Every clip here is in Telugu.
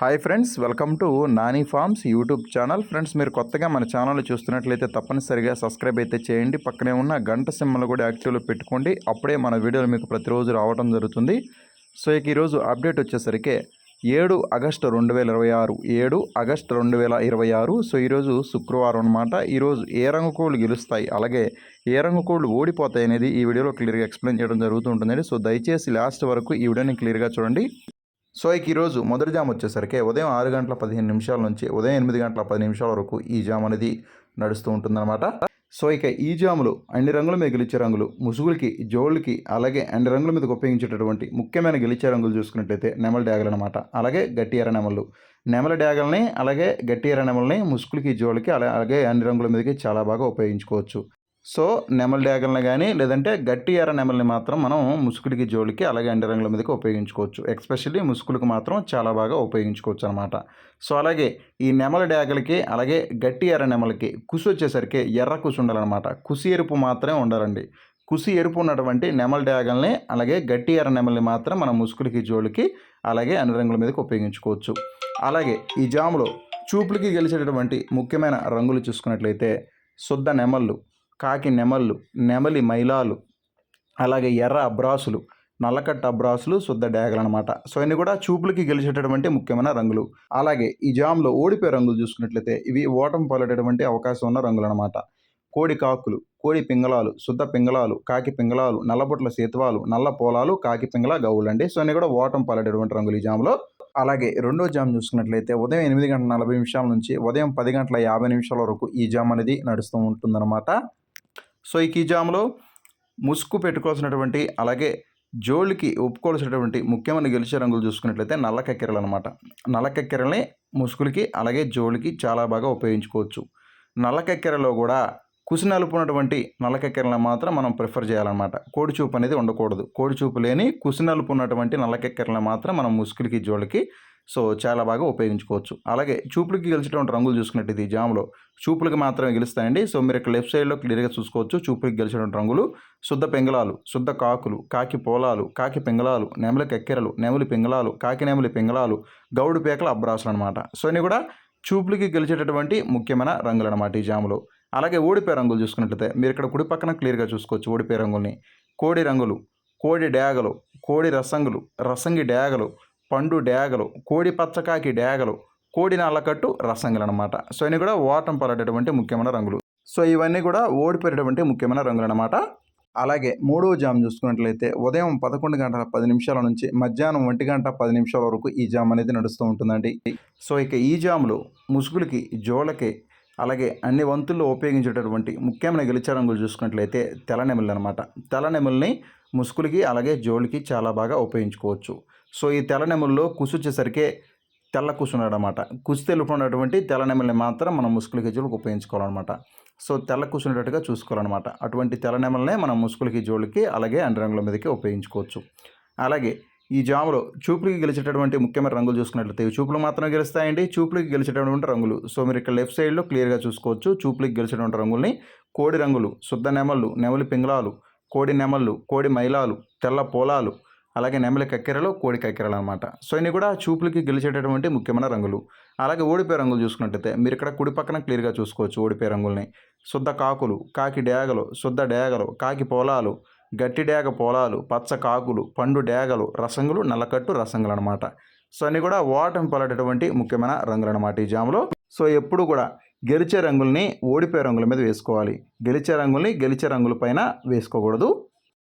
Hi friends, welcome to Nani forms YouTube channel. Friends, మీరు కొత్తగా మన ఛానల్ చూస్తున్నట్లయితే తప్పనిసరిగా సబ్స్క్రైబ్ అయితే చేయండి. పక్కనే ఉన్న గంట సింబల్ కూడా యాక్టివ్లో పెట్టుకోండి. అప్పుడే మన వీడియోలు మీకు ప్రతిరోజు రావడం జరుగుతుంది. సో ఇక ఈరోజు అప్డేట్ వచ్చేసరికి 7 ఆగస్టు 2026 7 ఆగస్టు 2026. సో ఈరోజు శుక్రవారం అనమాట. ఈరోజు ఏ రంగు కోళ్ళు గెలుస్తాయి, అలాగే ఏ రంగు కోళ్ళు ఓడిపోతాయి అనేది ఈ వీడియోలో క్లియర్గా ఎక్స్ప్లెయిన్ చేయడం జరుగుతుంటుందండి. సో దయచేసి లాస్ట్ వరకు ఈ వీడియోని క్లియర్గా చూడండి. సో ఇక ఈరోజు మొదటి జామ్ వచ్చేసరికి ఉదయం 6 గంటల 15 నిమిషాల నుంచి ఉదయం 8 గంటల 10 నిమిషాల వరకు ఈ జామ్ అనేది నడుస్తూ ఉంటుందన్నమాట. సో ఇక ఈ జాములు అన్ని రంగుల మీద గెలిచే రంగులు, ముసుగులకి, జోళ్ళకి, అలాగే అన్ని రంగుల మీద ఉపయోగించేటటువంటి ముఖ్యమైన గెలిచే రంగులు చూసుకున్నట్లయితే నెమల డ్యాగలు అనమాట. అలాగే గట్టి ఎర్ర నెమళ్ళు, నెమల డ్యాగల్ని అలాగే గట్టి ఎర్ర నెమల్ని ముసుగులకి, జోళ్ళకి అలాగే అన్ని రంగుల మీదకి చాలా బాగా ఉపయోగించుకోవచ్చు. సో నెమల డ్యాగల్ని కానీ లేదంటే గట్టి ఎర్ర నెమల్ని మాత్రం మనం ముసుగుడికి, జోలికి అలాగే అండి రంగుల మీదకి ఉపయోగించుకోవచ్చు. ఎస్పెషల్లీ ముసుగులకు మాత్రం చాలా బాగా ఉపయోగించుకోవచ్చు అనమాట. సో అలాగే ఈ నెమల డ్యాగలకి అలాగే గట్టి ఎర్ర నెమలకి కుసి వచ్చేసరికి ఎర్ర కుసి ఉండాలన్నమాట. కుసి ఎరుపు మాత్రమే ఉండాలండి. కుసి ఎరుపు ఉన్నటువంటి నెమల డ్యాగల్ని అలాగే గట్టి ఎర్ర నెమల్ని మాత్రం మనం ముసుగుడికి, జోలికి అలాగే అన్ని రంగుల మీదకి ఉపయోగించుకోవచ్చు. అలాగే ఈ జాములో చూపులకి గెలిచేటటువంటి ముఖ్యమైన రంగులు చూసుకున్నట్లయితే శుద్ధ నెమళ్ళు, కాకి నెమళ్ళు, నెమలి మైలాలు, అలాగే ఎర్ర అబ్రాసులు, నల్లకట్ట అబ్రాసులు, శుద్ధ డ్యాగలు అనమాట. సో ఇన్ని కూడా చూపులకి గెలిచేటటువంటి ముఖ్యమైన రంగులు. అలాగే ఈ జామ్లో ఓడిపోయే రంగులు చూసుకున్నట్లయితే ఇవి ఓటమి పాలేటటువంటి అవకాశం ఉన్న రంగులు అనమాట. కోడి కాకులు, కోడి పింగళాలు, శుద్ధ పింగళాలు, కాకి పింగళాలు, నల్లబొట్ల సేతువాలు, నల్ల పోలాలు, కాకి పింగళ గౌళ్ళు అండి. సో ఇన్ని కూడా ఓటమి పాలేటటువంటి రంగులు ఈ జామ్లో. అలాగే రెండో జామ్ చూసుకున్నట్లయితే ఉదయం 8 గంటల 40 నిమిషాల నుంచి ఉదయం 10 గంటల 50 నిమిషాల వరకు ఈ జామ్ అనేది నడుస్తూ ఉంటుందన్నమాట. సో ఈ జామ్లో ముసుగు పెట్టుకోవాల్సినటువంటి అలాగే జోళ్ళకి ఒప్పుకోవాల్సినటువంటి ముఖ్యమైన గెలిచే రంగులు చూసుకున్నట్లయితే నల్ల కక్కెరలు అనమాట. నల్ల కక్కెరల్ని ముసుగులకి అలాగే జోళ్ళకి చాలా బాగా ఉపయోగించుకోవచ్చు. నల్ల కక్కెరలో కూడా కుసి నలుపు ఉన్నటువంటి నల్ల కక్కెరలను మాత్రం మనం ప్రిఫర్ చేయాలన్నమాట. కోడి చూపు అనేది ఉండకూడదు. కోడి చూపు లేని కుసి నలుపు ఉన్నటువంటి నల్ల కక్కెరలను మాత్రం మనం ముసుగులకి, జోళ్ళకి సో చాలా బాగా ఉపయోగించుకోవచ్చు. అలాగే చూపులకి గెలిచేటువంటి రంగులు చూసుకున్నట్టు ఈ జామ్లో చూపులకి మాత్రమే గెలుస్తాయండి. సో మీరు ఇక్కడ లెఫ్ట్ సైడ్లో క్లియర్గా చూసుకోవచ్చు. చూపులకి గెలిచేటువంటి రంగులు శుద్ధ పింగళాలు, శుద్ధ కాకులు, కాకి పోలాలు, కాకి పింగళాలు, నెమలి కక్కెరలు, నెమలి పింగళాలు, కాకి నెమలి పింగళాలు, గౌడు పేకల అబ్రాసులు అనమాట. సో ఇవి కూడా చూపులకి గెలిచేటటువంటి ముఖ్యమైన రంగులు అనమాట ఈ జాములో. అలాగే ఓడిపోయే రంగులు చూసుకున్నట్లయితే మీరు ఇక్కడ కుడి పక్కన క్లియర్గా చూసుకోవచ్చు. ఓడిపోయే రంగుల్ని కోడి రంగులు, కోడి డ్యాగలు, కోడి రసంగులు, రసంగి డ్యాగలు, పండు డ్యాగలు, కోడి పచ్చకాకి డ్యాగలు, కోడి నల్లకట్టు రసంగులు అనమాట. సో ఇవి కూడా ఓటం పడేటటువంటి ముఖ్యమైన రంగులు. సో ఇవన్నీ కూడా ఓడిపోయేటటువంటి ముఖ్యమైన రంగులు అనమాట. అలాగే మూడవ జామ్ చూసుకున్నట్లయితే ఉదయం 11 గంటల 10 నిమిషాల నుంచి మధ్యాహ్నం 1 గంట 10 నిమిషాల వరకు ఈ జామ్ అనేది నడుస్తూ ఉంటుందండి. సో ఇక ఈ జామ్లో ముసుగులకి, జోళ్ళకి అలాగే అన్ని వంతుల్లో ఉపయోగించేటటువంటి ముఖ్యమైన గెలిచే రంగులు చూసుకున్నట్లయితే తెల్ల నెమళ్ళు అనమాట. తెల్ల నెమల్ని ముసుగులకి అలాగే జోళ్ళకి చాలా బాగా ఉపయోగించుకోవచ్చు. సో ఈ తెల్ల నెమల్లో కుసి వచ్చేసరికి తెల్ల కుసి ఉన్నాడనమాట. కుసి తెలుపు ఉన్నటువంటి తెల్ల నెమల్ని మాత్రం మనం ముసుగులకి, జోళ్ళకి ఉపయోగించుకోవాలన్నమాట. సో తెల్ల కుసి ఉండేట్టుగా చూసుకోవాలన్నమాట. అటువంటి తెల్ల నెమల్నే మనం ముసుగులకి, జోళ్ళకి అలాగే అన్ని రంగుల మీదకి ఉపయోగించుకోవచ్చు. అలాగే ఈ జాములో చూపులకి గెలిచేటటువంటి ముఖ్యమైన రంగులు చూసుకున్నట్లయితే చూపులు మాత్రమే గెలుస్తాయండి. చూపులకి గెలిచేటటువంటి రంగులు సో మీరు ఇక్కడ లెఫ్ట్ సైడ్లో క్లియర్గా చూసుకోవచ్చు. చూపులకి గెలిచేటువంటి రంగుల్ని కోడి రంగులు, శుద్ధ నెమళ్ళు, నెమలి పింగళాలు, కోడి నెమళ్ళు, కోడి మైలాలు, తెల్ల పోలాలు, అలాగే నెమలి కక్కెరలు, కోడి కక్కెరలు అనమాట. సో ఇవి కూడా చూపులకి గెలిచేటటువంటి ముఖ్యమైన రంగులు. అలాగే ఓడిపోయే రంగులు చూసుకున్నట్లయితే మీరు ఇక్కడ కుడి పక్కన క్లియర్గా చూసుకోవచ్చు. ఓడిపోయే రంగుల్ని శుద్ధ కాకులు, కాకి డ్యాగలు, శుద్ధ డ్యాగలు, కాకి పోలాలు, గట్టి డ్యాగ పోలాలు, పచ్చ కాకులు, పండు డ్యాగలు, రసంగులు, నల్లకట్టు రసంగులు అనమాట. సో అన్నీ కూడా ఓటమి పడేటటువంటి ముఖ్యమైన రంగులు అనమాట ఈ జాములో. సో ఎప్పుడు కూడా గెలిచే రంగుల్ని ఓడిపోయే రంగుల మీద వేసుకోవాలి. గెలిచే రంగుల్ని గెలిచే రంగుల పైన వేసుకోకూడదు.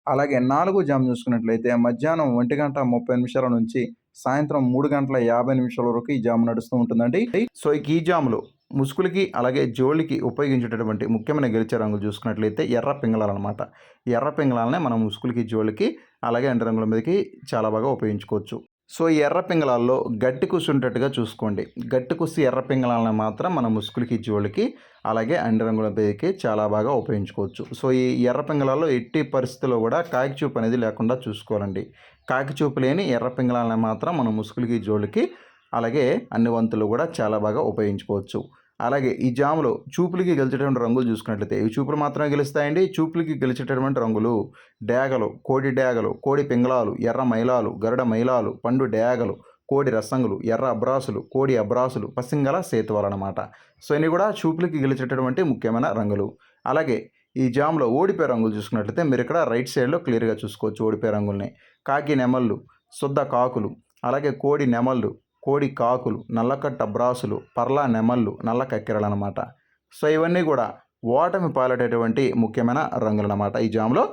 అలాగే 4వ జామ్ చూసుకున్నట్లయితే మధ్యాహ్నం 1 గంట 30 నిమిషాల నుంచి సాయంత్రం 3 గంటల 50 నిమిషాల వరకు ఈ జామ్ నడుస్తూ ఉంటుందండి. సో ఈ జామ్లో ముసుగులకి అలాగే జోళ్ళకి ఉపయోగించేటటువంటి ముఖ్యమైన గెలిచే రంగులు చూసుకున్నట్లయితే ఎర్ర పింగళాలు అనమాట. ఎర్ర పింగళాలనే మనం ముసుగులకి, జోళ్ళకి అలాగే అంటి రంగుల మీదకి చాలా బాగా ఉపయోగించుకోవచ్చు. సో ఈ ఎర్ర పింగళాల్లో గట్టి కుసి ఉండేట్టుగా చూసుకోండి. గట్టి కుసి ఎర్ర పింగళాలను మాత్రం మనం ముసుగులకి, జోళ్ళకి అలాగే అండి రంగుల మీదకి చాలా బాగా ఉపయోగించుకోవచ్చు. సో ఈ ఎర్ర పింగళాల్లో ఎట్టి పరిస్థితుల్లో కూడా కాకి చూపు అనేది లేకుండా చూసుకోవాలండి. కాకి చూపు లేని ఎర్ర పింగళాలను మాత్రం మనం ముసుగులకి, జోళ్ళకి అలాగే అన్ని వంతులు కూడా చాలా బాగా ఉపయోగించుకోవచ్చు. అలాగే ఈ జాములో చూపులకి గెలిచేటటువంటి రంగులు చూసుకున్నట్లయితే ఇవి చూపులు మాత్రమే గెలుస్తాయండి. చూపులకి గెలిచేటటువంటి రంగులు డ్యాగలు, కోడి పింగళాలు, ఎర్ర మైలాలు, గరుడ మైలాలు, పండు డ్యాగలు, కోడి రసంగులు, ఎర్ర అబ్రాసులు, కోడి అబ్రాసులు, పసింగల సేతువాలన్నమాట. సో ఇవి కూడా చూపులకి గెలిచేటటువంటి ముఖ్యమైన రంగులు. అలాగే ఈ జామ్లో ఓడిపోయే రంగులు చూసుకున్నట్లయితే మీరు ఇక్కడ రైట్ సైడ్లో క్లియర్గా చూసుకోవచ్చు ఓడిపోయే రంగుల్ని. కాకి నెమళ్ళు, శుద్ధ కాకులు, అలాగే కోడి నెమళ్ళు, కోడి కాకులు, నల్లకట్ట బ్రాసులు, పర్లా నెమళ్ళు, నల్ల కక్కెరలు అనమాట. సో ఇవన్నీ కూడా ఓటమి పాలటటువంటి ముఖ్యమైన రంగులు అన్నమాట ఈ జామ్లో.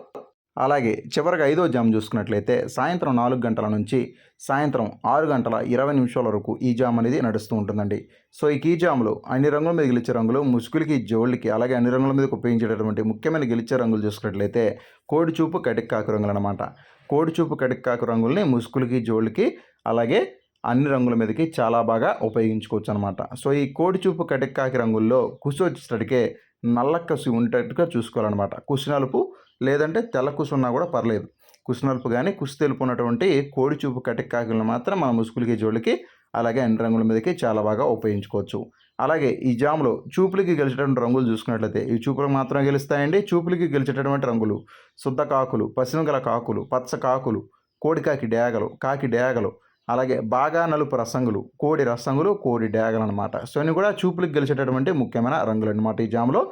అలాగే చివరిగా 5వ జామ్ చూసుకున్నట్లయితే సాయంత్రం 4 గంటల నుంచి సాయంత్రం 6 గంటల 20 నిమిషాల వరకు ఈ జామ్ అనేది నడుస్తూ ఉంటుందండి. సో ఈ జామ్లో అన్ని రంగుల మీద గెలిచే రంగులు ముసుగులకి, జోళ్ళకి, అలాగే అన్ని రంగుల మీదకి ఉపయోగించేటటువంటి ముఖ్యమైన గెలిచే రంగులు చూసుకున్నట్లయితే కోడి చూపు, కటిక్కాకు రంగులు అనమాట. కోడి చూపు, కటిక్కాకు రంగుల్ని ముసుగులకి, జోళ్ళకి, అలాగే అన్ని రంగుల మీదకి చాలా బాగా ఉపయోగించుకోవచ్చు అనమాట. సో ఈ కోడి చూపు, కటిక్కాకి రంగుల్లో కుసి వచ్చేటడికే నల్ల కసి ఉండేట్టుగా చూసుకోవాలన్నమాట. కుసి నలుపు లేదంటే తెల్ల కుసి ఉన్నా కూడా పర్లేదు. కుసి నలుపు కానీ కుసి తెలుపు ఉన్నటువంటి కోడి చూపు, కటిక్కాకులను మాత్రం మన ముసుగులకి, జోళ్ళకి, అలాగే అన్ని రంగుల మీదకి చాలా బాగా ఉపయోగించుకోవచ్చు. అలాగే ఈ జామ్లో చూపులకి గెలిచేటటువంటి రంగులు చూసుకున్నట్లయితే ఇవి చూపులకు మాత్రమే గెలుస్తాయండి. చూపులకి గెలిచేటటువంటి రంగులు శుద్ధ కాకులు, పసిమిగల కాకులు, పచ్చ కాకులు, కోడికాకి డేగలు, కాకి డేగలు, అలాగే బాగా నలుపు రసంగులు, కోడి రసంగులు, కోడి డేగలు అనమాట. సో ఇవి కూడా చూపులకు గెలిచేటటువంటి ముఖ్యమైన రంగులు అనమాట ఈ జామ్లో.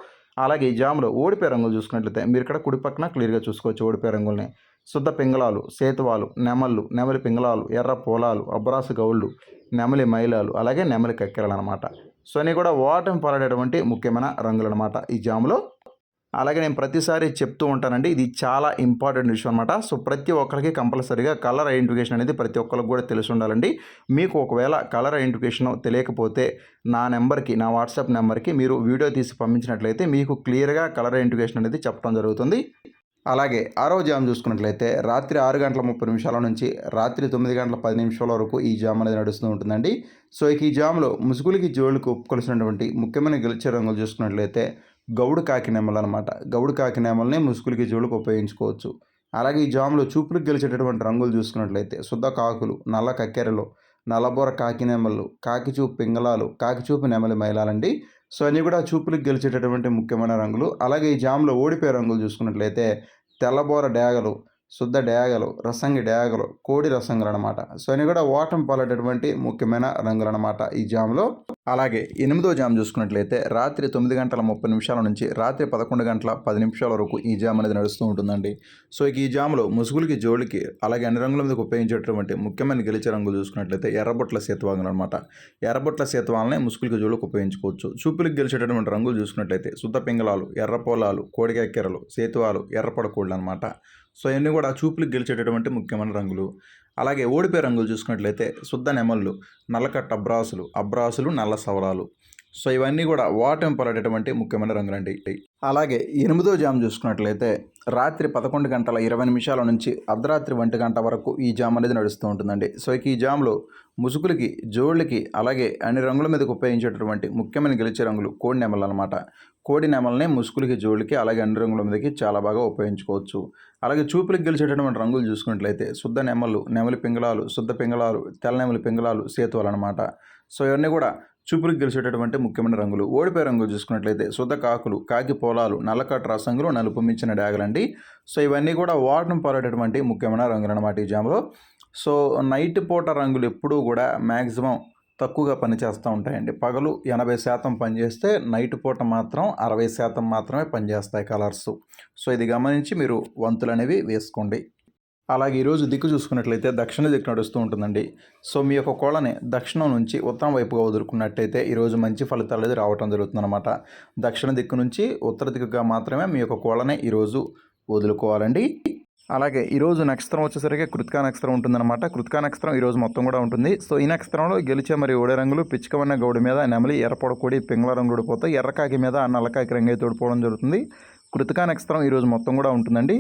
అలాగే ఈ జామ్లో ఓడిపోయే రంగులు చూసుకున్నట్లయితే మీరు ఇక్కడ కుడి పక్కన క్లియర్గా చూసుకోవచ్చు ఓడిపోయే రంగుల్ని. శుద్ధ పింగళాలు, సేతువాలు, నెమళ్ళు, నెమలి పింగళాలు, ఎర్ర పోలాలు, అబ్రాసు గౌళ్ళు, నెమలి మైలాలు, అలాగే నెమలి కక్కెరలు అనమాట. సో ఇవి కూడా ఓటమి పాలడేటువంటి ముఖ్యమైన రంగులు అనమాట ఈ జామ్లో. అలాగే నేను ప్రతిసారి చెప్తూ ఉంటానండి, ఇది చాలా ఇంపార్టెంట్ విషయం అనమాట. సో ప్రతి ఒక్కరికి కంపల్సరీగా కలర్ ఐడెంటిఫికేషన్ అనేది ప్రతి ఒక్కరికి కూడా తెలిసి ఉండాలండి. మీకు ఒకవేళ కలర్ ఐడెంటిఫికేషన్ తెలియకపోతే నా నెంబర్కి, నా వాట్సాప్ నెంబర్కి మీరు వీడియో తీసి పంపించినట్లయితే మీకు క్లియర్గా కలర్ ఐడెంటిఫికేషన్ అనేది చెప్పడం జరుగుతుంది. అలాగే 6వ జామ్ చూసుకున్నట్లయితే రాత్రి 6 గంటల 30 నిమిషాల నుంచి రాత్రి 9 గంటల 10 నిమిషాల వరకు ఈ జామ్ అనేది నడుస్తూ ఉంటుందండి. సో ఈ జామ్లో ముసుగులకి, జోళ్ళకి ఒప్పుకొలిసినటువంటి ముఖ్యమైన గెలిచే రంగులు చూసుకున్నట్లయితే గౌడు కాకి నెమలు అనమాట. గౌడు కాకి నెమల్ని ముసుగులకి, జోళ్ళకి ఉపయోగించుకోవచ్చు. అలాగే ఈ జామ్లో చూపులకు గెలిచేటటువంటి రంగులు చూసుకున్నట్లయితే శుద్ధ కాకులు, నల్ల కక్కెరలు, నల్లబోర కాకి నెమళ్ళు, కాకి చూపు పింగళాలు, కాకి చూపు నెమలి మైలాలండి. సో అన్నీ కూడా చూపులకు గెలిచేటటువంటి ముఖ్యమైన రంగులు. అలాగే ఈ జామ్లో ఓడిపోయే రంగులు చూసుకున్నట్లయితే తెల్లబోర డేగలు, శుద్ధ డేగలు, రసంగి డేగలు, కోడి రసంగులు అనమాట. సో అన్నీ కూడా ఓటమి పాలటటువంటి ముఖ్యమైన రంగులు అనమాట ఈ జామ్లో. అలాగే 8వ జామ్ చూసుకున్నట్లయితే రాత్రి 9 గంటల 30 నిమిషాల నుంచి రాత్రి 11 గంటల 10 నిమిషాల వరకు ఈ జామ్ అనేది నడుస్తూ ఉంటుందండి. సో ఈ జామ్లో ముసుగులకి, జోళ్ళకి, అలాగే అన్ని రంగుల మీద ఉపయోగించేటటువంటి ముఖ్యమైన గెలిచే రంగులు చూసుకున్నట్లయితే ఎర్రబొట్ల సేతువాంగులు అనమాట. ఎర్రబొట్ల సేతువాలని ముసుగులకి, జోళ్ళకి ఉపయోగించుకోవచ్చు. చూపులకు గెలిచేటటువంటి రంగులు చూసుకున్నట్లయితే శుద్ధ పింగళాలు, ఎర్ర పోలాలు, కోడికెక్కెరలు, సేతువాలు, ఎర్రపొడ కోళ్ళు అనమాట. సో ఇవన్నీ కూడా చూపులకు గెలిచేటటువంటి ముఖ్యమైన రంగులు. అలాగే ఓడిపోయే రంగులు చూసుకున్నట్లయితే శుద్ధ నెమళ్ళు, నల్లకట్ట అబ్రాసులు, అబ్రాసులు, నల్ల సవరాలు. సో ఇవన్నీ కూడా ఓటమి పాలటటువంటి ముఖ్యమైన రంగులండి. అలాగే 8వ జామ్ చూసుకున్నట్లయితే రాత్రి 11 గంటల 20 నిమిషాల నుంచి అర్ధరాత్రి 1 గంట వరకు ఈ జామ్ అనేది నడుస్తూ ఉంటుందండి. సో ఈ జామ్లో ముసుగులకి, జోళ్ళకి, అలాగే అన్ని రంగుల మీదకి ఉపయోగించేటటువంటి ముఖ్యమైన గెలిచే రంగులు కోడి నెమళ్ళు అనమాట. కోడి నెమల్ని ముసుగులకి, జోళ్ళకి, అలాగే అన్ని రంగుల మీదకి చాలా బాగా ఉపయోగించుకోవచ్చు. అలాగే చూపులకు గెలిచేటటువంటి రంగులు చూసుకున్నట్లయితే శుద్ధ నెమళ్ళు, నెమలి పింగళాలు, శుద్ధ పింగళాలు, తెల్ల నెమలి పింగళాలు, సేతువాలు అనమాట. సో ఇవన్నీ కూడా చూపులకు గెలిచేటటువంటి ముఖ్యమైన రంగులు. ఓడిపోయే రంగులు చూసుకున్నట్లయితే శుద్ధ కాకులు, కాకి పోలాలు, నల్లకట్ట రసంగులు, నలుపు మించిన డాగలండి. సో ఇవన్నీ కూడా ఓటమి పాలటటువంటి ముఖ్యమైన రంగులు అనమాట ఈ జామ్లో. సో నైట్ పూట రంగులు ఎప్పుడూ కూడా మ్యాక్సిమం తక్కువగా పనిచేస్తూ ఉంటాయండి. పగలు 80% పనిచేస్తే నైట్ పూట మాత్రం 60% మాత్రమే పనిచేస్తాయి కలర్స్. సో ఇది గమనించి మీరు వంతులు అనేవి వేసుకోండి. అలాగే ఈరోజు దిక్కు చూసుకున్నట్లయితే దక్షిణ దిక్కు నడుస్తూ ఉంటుందండి. సో మీ యొక్క కోళ్ళని దక్షిణం నుంచి ఉత్తరం వైపుగా వదులుకున్నట్టయితే ఈరోజు మంచి ఫలితాలు అనేది రావటం జరుగుతుందన్నమాట. దక్షిణ దిక్కు నుంచి ఉత్తర దిక్కుగా మాత్రమే మీ యొక్క కోళ్ళని ఈరోజు వదులుకోవాలండి. అలాగే ఈరోజు నక్షత్రం వచ్చేసరికి కృతికా నక్షత్రం ఉంటుందన్నమాట. కృతికా నక్షత్రం ఈరోజు మొత్తం కూడా ఉంటుంది. సో ఈ నక్షత్రంలో గెలిచే మరి ఓడే రంగులు పిచ్చుకవన్న గౌడి మీద నెమలి, ఎర్రపొడకోడి, పింగళ రంగు ఊడిపోతాయి. ఎర్రకాకి మీద నల్లకాకి రంగు అయితే ఊడిపోవడం జరుగుతుంది. కృతికా నక్షత్రం ఈరోజు మొత్తం కూడా ఉంటుందండి.